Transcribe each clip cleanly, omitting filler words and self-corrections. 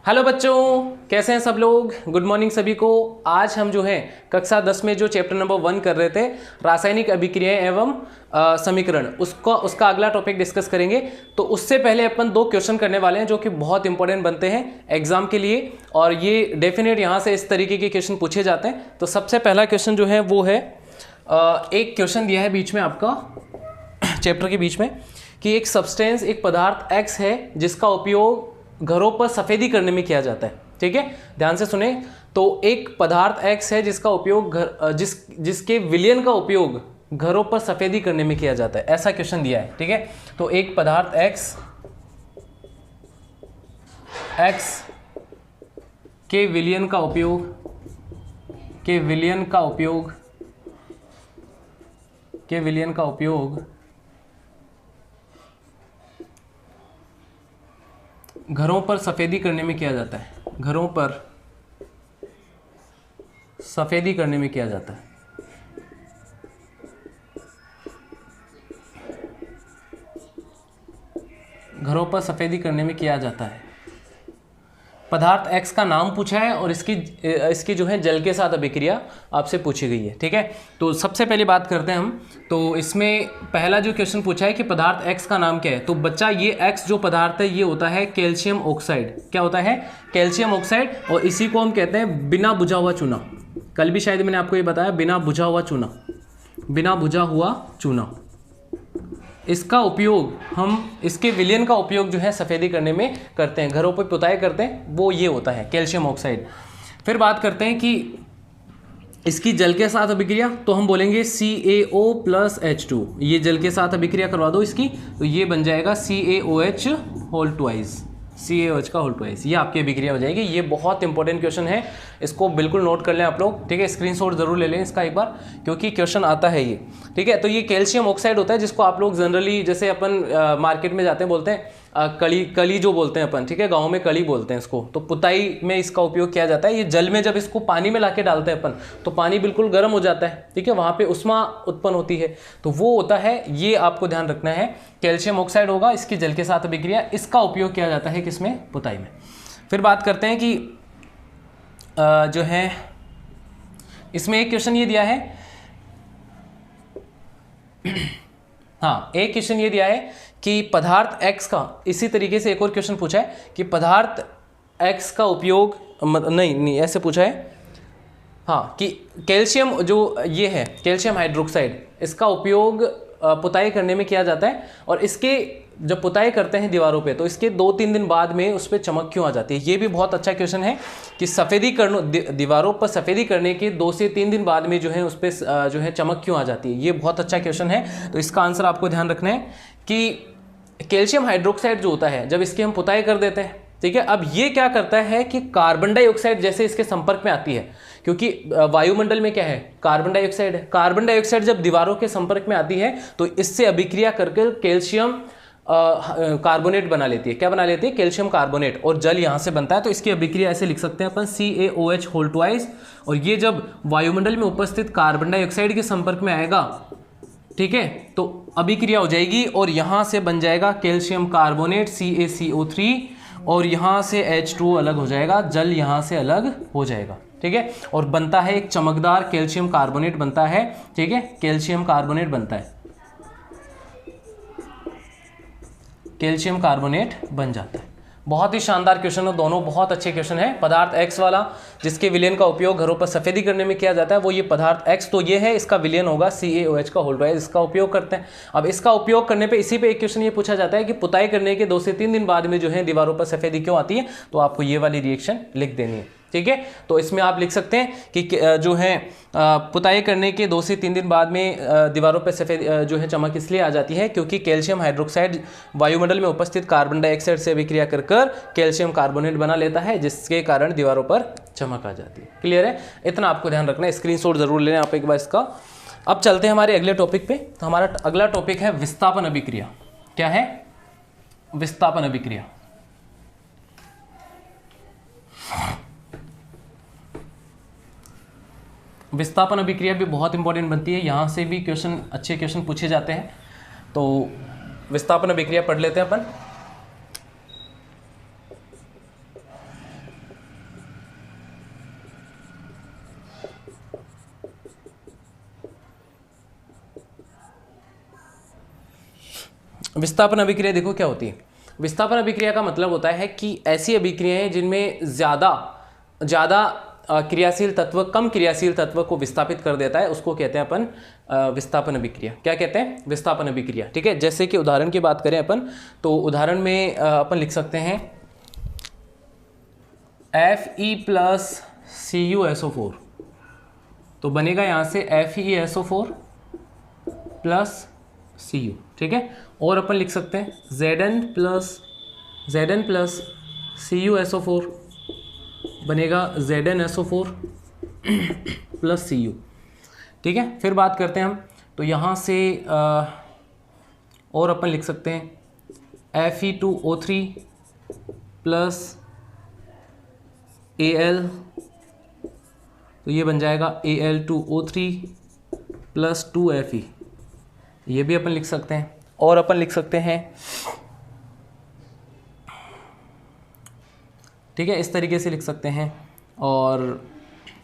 Hello बच्चों, कैसे हैं सब लोग। गुड मॉर्निंग सभी को। आज हम जो है कक्षा 10 में जो चैप्टर नंबर 1 कर रहे थे, रासायनिक अभिक्रियाएं एवं समीकरण, उसका अगला टॉपिक डिस्कस करेंगे। तो उससे पहले अपन 2 क्वेश्चन करने वाले हैं जो कि बहुत इंपॉर्टेंट बनते हैं एग्जाम के लिए, और ये डेफिनेट यहाँ से इस तरीके के क्वेश्चन पूछे जाते हैं। तो सबसे पहला क्वेश्चन जो है वो है, एक क्वेश्चन दिया है बीच में आपका चैप्टर के बीच में कि एक सब्सटेंस, एक पदार्थ एक्स है जिसका उपयोग घरों पर सफेदी करने में किया जाता है। ठीक है, ध्यान से सुने। तो एक पदार्थ एक्स है जिसका उपयोग जिसके विलयन का उपयोग घरों पर सफेदी करने में किया जाता है, ऐसा क्वेश्चन दिया है। ठीक है, तो एक पदार्थ एक्स के विलयन का उपयोग घरों पर सफेदी करने में किया जाता है। घरों पर सफेदी करने में किया जाता है। घरों पर सफेदी करने में किया जाता है। पदार्थ एक्स का नाम पूछा है और इसकी जो है जल के साथ अभिक्रिया आपसे पूछी गई है। ठीक है, तो सबसे पहले बात करते हैं हम। तो इसमें पहला जो क्वेश्चन पूछा है कि पदार्थ एक्स का नाम क्या है, तो बच्चा ये एक्स जो पदार्थ है ये होता है कैल्शियम ऑक्साइड। क्या होता है? Calcium oxide. और इसी को हम कहते हैं बिना बुझा हुआ चूना। कल भी शायद मैंने आपको ये बताया, बिना बुझा हुआ चूना। इसका उपयोग हम, इसके विलयन का उपयोग जो है सफ़ेदी करने में करते हैं, घरों पर पुताई करते हैं, वो ये होता है कैल्शियम ऑक्साइड। फिर बात करते हैं कि इसकी जल के साथ अभिक्रिया, तो हम बोलेंगे CaO+H2। ये जल के साथ अभिक्रिया करवा दो इसकी, तो ये बन जाएगा CaOH होल ट्वाइस, CaOH का होल ट्वाइस। ये आपकी अभिक्रिया हो जाएगी। ये बहुत इंपॉर्टेंट क्वेश्चन है, इसको बिल्कुल नोट कर लें आप लोग। ठीक है, स्क्रीनशॉट जरूर ले लें इसका एक बार, क्योंकि क्वेश्चन आता है ये। ठीक है, तो ये कैल्शियम ऑक्साइड होता है जिसको आप लोग जनरली, जैसे अपन मार्केट में जाते हैं बोलते हैं कली जो बोलते हैं अपन। ठीक है, गाँव में कली बोलते हैं इसको। तो पुताई में इसका उपयोग किया जाता है। ये जल में जब इसको पानी में लाके डालते हैं अपन, तो पानी बिल्कुल गर्म हो जाता है। ठीक है, वहाँ पे उष्मा उत्पन्न होती है, तो वो होता है, ये आपको ध्यान रखना है। कैल्शियम ऑक्साइड होगा, इसकी जल के साथ अभिक्रिया, इसका उपयोग किया जाता है किसमें? पुताई में। फिर बात करते हैं कि जो है इसमें एक क्वेश्चन ये दिया है हाँ, एक क्वेश्चन ये दिया है कि पदार्थ एक्स का, इसी तरीके से एक और क्वेश्चन पूछा है कि पदार्थ एक्स का उपयोग, नहीं ऐसे पूछा है हाँ, कि कैल्शियम जो ये है कैल्शियम हाइड्रोक्साइड, इसका उपयोग पुताई करने में किया जाता है, और इसके जब पुताई करते हैं दीवारों पे, तो इसके 2-3 दिन बाद में उस पर चमक क्यों आ जाती है। ये भी बहुत अच्छा क्वेश्चन है कि सफ़ेदी दीवारों पर सफ़ेदी करने के 2 से 3 दिन बाद में जो है उस पर जो है चमक क्यों आ जाती है। ये बहुत अच्छा क्वेश्चन है। तो इसका आंसर आपको ध्यान रखना है कि कैल्शियम हाइड्रोक्साइड जो होता है, जब इसकी हम पुताई कर देते हैं, ठीक है, अब ये क्या करता है कि कार्बन डाइऑक्साइड जैसे इसके संपर्क में आती है, क्योंकि वायुमंडल में क्या है? कार्बन डाइऑक्साइड है। कार्बन डाइऑक्साइड जब दीवारों के संपर्क में आती है तो इससे अभिक्रिया करके कैल्शियम कार्बोनेट बना लेती है। क्या बना लेती है? कैल्शियम कार्बोनेट, और जल यहाँ से बनता है। तो इसकी अभिक्रिया ऐसे लिख सकते हैं अपन, CaOH होल ट्वाइस। और ये जब वायुमंडल में उपस्थित कार्बन डाइऑक्साइड के संपर्क में आएगा, ठीक है, तो अभिक्रिया हो जाएगी और यहाँ से बन जाएगा कैल्शियम कार्बोनेट CaCO3, और यहाँ से H2 अलग हो जाएगा, जल यहाँ से अलग हो जाएगा। ठीक है, और बनता है एक चमकदार कैल्शियम कार्बोनेट बनता है। ठीक है, कैल्शियम कार्बोनेट बनता है, कैल्शियम कार्बोनेट बन जाता है। बहुत ही शानदार क्वेश्चन है, दोनों बहुत अच्छे क्वेश्चन है। पदार्थ एक्स वाला जिसके विलयन का उपयोग घरों पर सफेदी करने में किया जाता है, वो ये पदार्थ एक्स, तो ये है, इसका विलयन होगा CaOH का होल ट्वाइस, इसका उपयोग करते हैं। अब इसका उपयोग करने पे, इसी पे एक क्वेश्चन ये पूछा जाता है कि पुताई करने के 2 से 3 दिन बाद में जो है दीवारों पर सफेदी क्यों आती है, तो आपको ये वाली रिएक्शन लिख देनी है। ठीक है, तो इसमें आप लिख सकते हैं कि जो है पुताई करने के 2 से 3 दिन बाद में दीवारों पर सफ़ेद जो है चमक इसलिए आ जाती है क्योंकि कैल्शियम हाइड्रोक्साइड वायुमंडल में उपस्थित कार्बन डाइऑक्साइड से अभिक्रिया कर कैल्शियम कार्बोनेट बना लेता है, जिसके कारण दीवारों पर चमक आ जाती है। क्लियर है? इतना आपको ध्यान रखना है, स्क्रीनशॉट जरूर लेना आप एक बार इसका। अब चलते हैं हमारे अगले टॉपिक पे। तो हमारा अगला टॉपिक है विस्थापन अभिक्रिया। क्या है? विस्थापन अभिक्रिया। विस्थापन अभिक्रिया भी बहुत इंपॉर्टेंट बनती है, यहाँ से भी क्वेश्चन, अच्छे क्वेश्चन पूछे जाते हैं। तो विस्थापन अभिक्रिया पढ़ लेते हैं अपन। विस्थापन अभिक्रिया देखो क्या होती है। विस्थापन अभिक्रिया का मतलब होता है कि ऐसी अभिक्रियाएं जिनमें ज़्यादा क्रियाशील तत्व कम क्रियाशील तत्व को विस्थापित कर देता है, उसको कहते हैं अपन विस्थापन अभिक्रिया। क्या कहते हैं? विस्थापन अभिक्रिया। ठीक है, जैसे कि उदाहरण की बात करें अपन, तो उदाहरण में अपन लिख सकते हैं Fe+CuSO4, तो बनेगा यहाँ से FeSO4 प्लस Cu। ठीक है, और अपन लिख सकते हैं Zn प्लस CuSO4 बनेगा ZnSO4 प्लस Cu। ठीक है, फिर बात करते हैं हम, तो यहाँ से और अपन लिख सकते हैं Fe2O3 प्लस Al, तो ये बन जाएगा Al2O3 प्लस 2Fe, ये भी अपन लिख सकते हैं। और अपन लिख सकते हैं, ठीक है, इस तरीके से लिख सकते हैं। और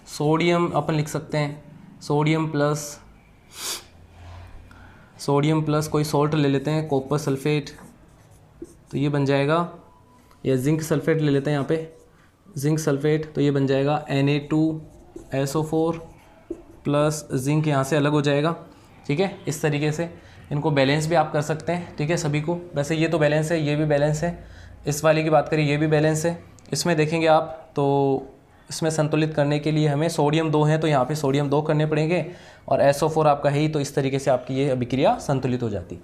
सोडियम अपन लिख सकते हैं सोडियम प्लस कोई सॉल्ट ले लेते हैं, कॉपर सल्फेट, तो ये बन जाएगा, या जिंक सल्फेट ले लेते हैं यहाँ पे, जिंक सल्फेट, तो ये बन जाएगा Na2SO4 प्लस जिंक यहाँ से अलग हो जाएगा। ठीक है, इस तरीके से इनको बैलेंस भी आप कर सकते हैं। ठीक है, सभी को, वैसे ये तो बैलेंस है, ये भी बैलेंस है, इस वाले की बात करें ये भी बैलेंस है। इसमें देखेंगे आप तो इसमें संतुलित करने के लिए हमें सोडियम 2 है, तो यहाँ पे सोडियम 2 करने पड़ेंगे, और SO4 आपका है ही, तो इस तरीके से आपकी ये अभिक्रिया संतुलित हो जाती।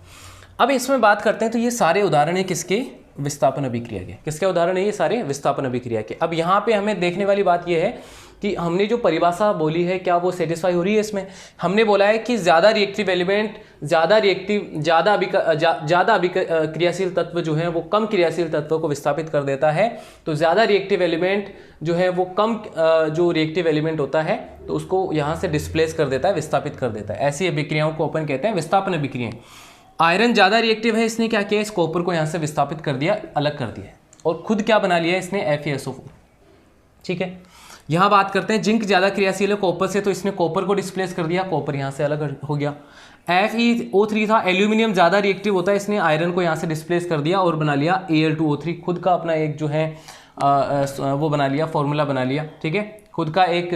अब इसमें बात करते हैं, तो ये सारे उदाहरण है किसके? विस्थापन अभिक्रिया के। किसके उदाहरण है ये सारे? विस्थापन अभिक्रिया के। अब यहाँ पे हमें देखने वाली बात ये है कि हमने जो परिभाषा बोली है क्या वो सेटिस्फाई हो रही है इसमें? हमने बोला है कि ज़्यादा रिएक्टिव एलिमेंट, ज़्यादा क्रियाशील तत्व जो है वो कम क्रियाशील तत्व को विस्थापित कर देता है। तो ज़्यादा रिएक्टिव एलिमेंट जो है वो कम जो रिएक्टिव एलिमेंट होता है तो उसको यहाँ से डिस्प्लेस कर देता है, विस्थापित कर देता है। ऐसी अभिक्रियाओं को अपन कहते हैं विस्थापन अभिक्रियाएं। आयरन ज़्यादा रिएक्टिव है, इसने क्या किया? इस कॉपर को यहाँ से विस्थापित कर दिया, अलग कर दिया, और खुद क्या बना लिया इसने? FeSO4। ठीक है, यहाँ बात करते हैं जिंक ज़्यादा क्रियाशील है कॉपर से, तो इसने कॉपर को डिस्प्लेस कर दिया, कॉपर यहाँ से अलग हो गया। FeO3 था, एल्यूमिनियम ज़्यादा रिएक्टिव होता है, इसने आयरन को यहाँ से डिस्प्लेस कर दिया और बना लिया Al2O3, खुद का अपना एक जो है वो बना लिया, फॉर्मूला बना लिया। ठीक है, खुद का एक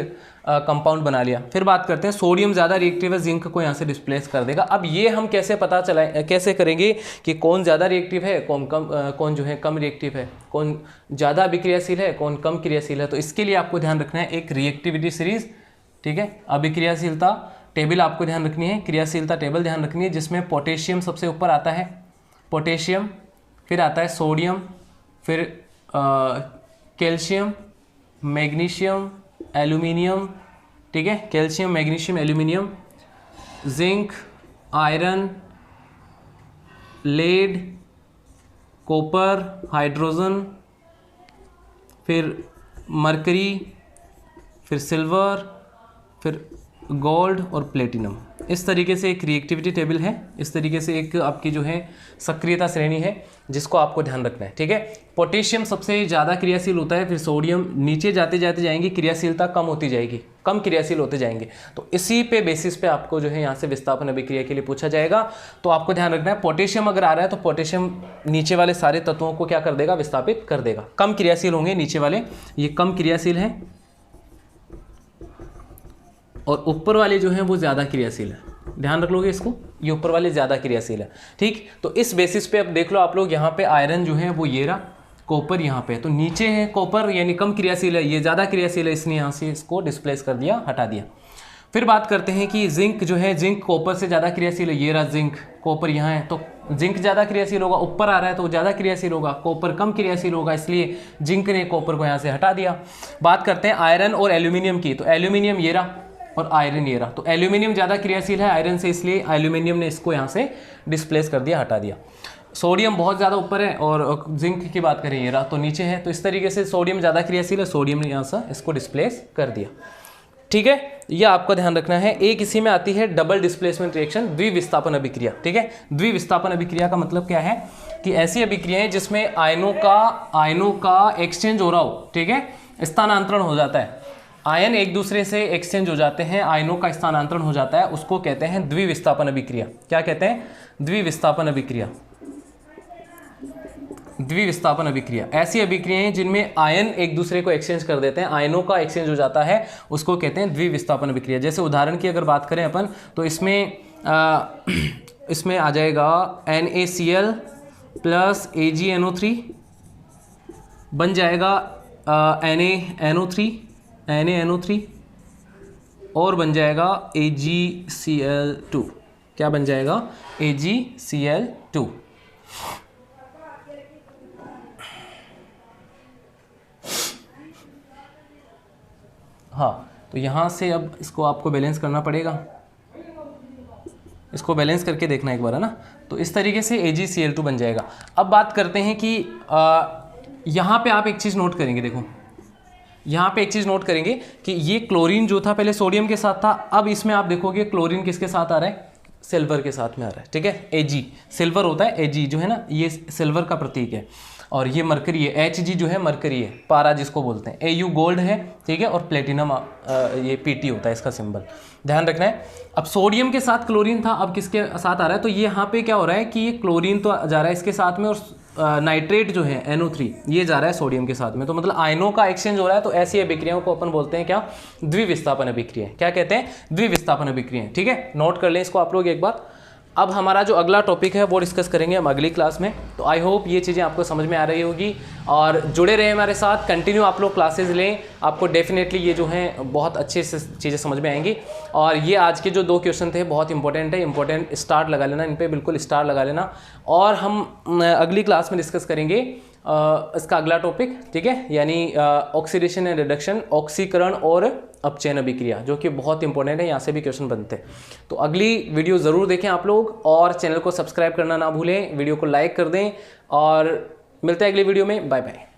कंपाउंड बना लिया। फिर बात करते हैं सोडियम ज़्यादा रिएक्टिव है, जिंक को यहाँ से डिस्प्लेस कर देगा। अब ये हम कैसे पता चलाएं, कैसे करेंगे कि कौन ज़्यादा रिएक्टिव है, कौन जो है कम रिएक्टिव है, कौन ज़्यादा अभिक्रियाशील है, कौन कम क्रियाशील है? तो इसके लिए आपको ध्यान रखना है एक रिएक्टिविटी सीरीज। ठीक है, अभिक्रियाशीलता टेबल आपको ध्यान रखनी है, क्रियाशीलता टेबल ध्यान रखनी है, जिसमें पोटेशियम सबसे ऊपर आता है, पोटेशियम, फिर आता है सोडियम, फिर कैल्शियम, मैग्नीशियम, एल्यूमिनियम। ठीक है, calcium, magnesium, aluminium, zinc, iron, lead, copper, hydrogen, फिर मरकरी, फिर सिल्वर, फिर गोल्ड और प्लेटिनम। इस तरीके से एक रिएक्टिविटी टेबल है, इस तरीके से एक आपकी जो है सक्रियता श्रेणी है जिसको आपको ध्यान रखना है। ठीक है, पोटेशियम सबसे ज़्यादा क्रियाशील होता है, फिर सोडियम, नीचे जाते जाते जाएंगे क्रियाशीलता कम होती जाएगी, कम क्रियाशील होते जाएंगे। तो इसी पे बेसिस पे आपको जो है यहाँ से विस्थापन अभिक्रिया के लिए पूछा जाएगा। तो आपको ध्यान रखना है पोटेशियम अगर आ रहा है तो पोटेशियम नीचे वाले सारे तत्वों को क्या कर देगा? विस्थापित कर देगा। कम क्रियाशील होंगे नीचे वाले, ये कम क्रियाशील हैं, और ऊपर वाले जो हैं वो ज़्यादा क्रियाशील है। ध्यान रख लोगे इसको, ये ऊपर वाले ज़्यादा क्रियाशील है। ठीक, तो इस बेसिस पे अब देख लो आप लोग, यहाँ पे आयरन जो है वो ये रहा, कॉपर यहाँ पे, तो नीचे है कॉपर यानी कम क्रियाशील है, ये ज़्यादा क्रियाशील है, इसने यहाँ से इसको डिस्प्लेस कर दिया, हटा दिया। फिर बात करते हैं कि जिंक जो है, जिंक कॉपर से ज़्यादा क्रियाशील है, ये रहा जिंक, कॉपर यहाँ है, तो जिंक ज़्यादा क्रियाशील होगा, ऊपर आ रहा है तो ज़्यादा क्रियाशील होगा, कॉपर कम क्रियाशील होगा, इसलिए जिंक ने कॉपर को यहाँ से हटा दिया। बात करते हैं आयरन और एल्यूमिनियम की, तो एल्यूमिनियम ये रहा और आयरन ये रहा, तो एल्यूमिनियम ज़्यादा क्रियाशील है आयरन से, इसलिए एल्यूमिनियम ने इसको यहाँ से डिस्प्लेस कर दिया, हटा दिया। सोडियम बहुत ज़्यादा ऊपर है और जिंक की बात करें ये रहा तो नीचे है, तो इस तरीके से सोडियम ज़्यादा क्रियाशील है, सोडियम ने यहाँ से इसको डिस्प्लेस कर दिया। ठीक है, ये आपका ध्यान रखना है। एक इसी में आती है डबल डिस्प्लेसमेंट रिएक्शन, द्विविस्थापन अभिक्रिया। ठीक है, द्विविस्थापन अभिक्रिया का मतलब क्या है कि ऐसी अभिक्रियाएं जिसमें आयनों का एक्सचेंज हो रहा हो, ठीक है, स्थानांतरण हो जाता है, आयन एक दूसरे से एक्सचेंज हो जाते हैं, आयनों का स्थानांतरण हो जाता है, उसको कहते हैं द्विविस्थापन अभिक्रिया। क्या कहते हैं? द्विविस्थापन अभिक्रिया। द्विविस्थापन अभिक्रिया ऐसी अभिक्रियाएं हैं जिनमें आयन एक दूसरे को एक्सचेंज कर देते हैं, आयनों का एक्सचेंज हो जाता है, उसको कहते हैं द्विविस्थापन अभिक्रिया। जैसे उदाहरण की अगर बात करें अपन तो इसमें आ जाएगा NaCl प्लस AgNO3 बन जाएगा NaNO3 और बन जाएगा AgCl2। क्या बन जाएगा? AgCl2। हाँ, तो यहाँ से अब इसको आपको बैलेंस करना पड़ेगा, इसको बैलेंस करके देखना एक बार, है ना। तो इस तरीके से AgCl2 बन जाएगा। अब बात करते हैं कि यहाँ पे आप एक चीज़ नोट करेंगे, देखो यहाँ पे एक चीज़ नोट करेंगे कि ये क्लोरीन जो था पहले सोडियम के साथ था, अब इसमें आप देखोगे क्लोरीन किसके साथ आ रहा है? सिल्वर के साथ में आ रहा है, ठीक है। Ag सिल्वर होता है, Ag जो है ना ये सिल्वर का प्रतीक है, और ये मरकरी है, Hg जो है मरकरी है, पारा जिसको बोलते हैं, Au गोल्ड है, ठीक है, और प्लेटिनम ये Pt होता है इसका सिंबल, ध्यान रखना है। अब सोडियम के साथ क्लोरीन था, अब किसके साथ आ रहा है? तो ये यहाँ पे क्या हो रहा है कि ये क्लोरीन तो जा रहा है इसके साथ में, और नाइट्रेट जो है NO3 ये जा रहा है सोडियम के साथ में, तो मतलब आयनों का एक्सचेंज हो रहा है। तो ऐसी अभिक्रियाओं को अपन बोलते हैं क्या? द्विविस्थापन अभिक्रिया। क्या कहते हैं? द्विविस्थापन अभिक्रिया, ठीक है। नोट कर लें इसको आप लोग एक बार। अब हमारा जो अगला टॉपिक है वो डिस्कस करेंगे हम अगली क्लास में। तो आई होप ये चीज़ें आपको समझ में आ रही होगी, और जुड़े रहे हमारे साथ, कंटिन्यू आप लोग क्लासेस लें, आपको डेफिनेटली ये जो हैं बहुत अच्छे से चीज़ें समझ में आएंगी। और ये आज के जो 2 क्वेश्चन थे बहुत इंपॉर्टेंट है, इंपॉर्टेंट स्टार लगा लेना, इन पर बिल्कुल स्टार लगा लेना। और हम अगली क्लास में डिस्कस करेंगे इसका अगला टॉपिक, ठीक है, यानी ऑक्सीडेशन एंड रिडक्शन, ऑक्सीकरण और अपचयन अभिक्रिया, जो कि बहुत इंपॉर्टेंट है, यहाँ से भी क्वेश्चन बनते हैं। तो अगली वीडियो ज़रूर देखें आप लोग, और चैनल को सब्सक्राइब करना ना भूलें, वीडियो को लाइक कर दें, और मिलते हैं अगली वीडियो में। Bye bye.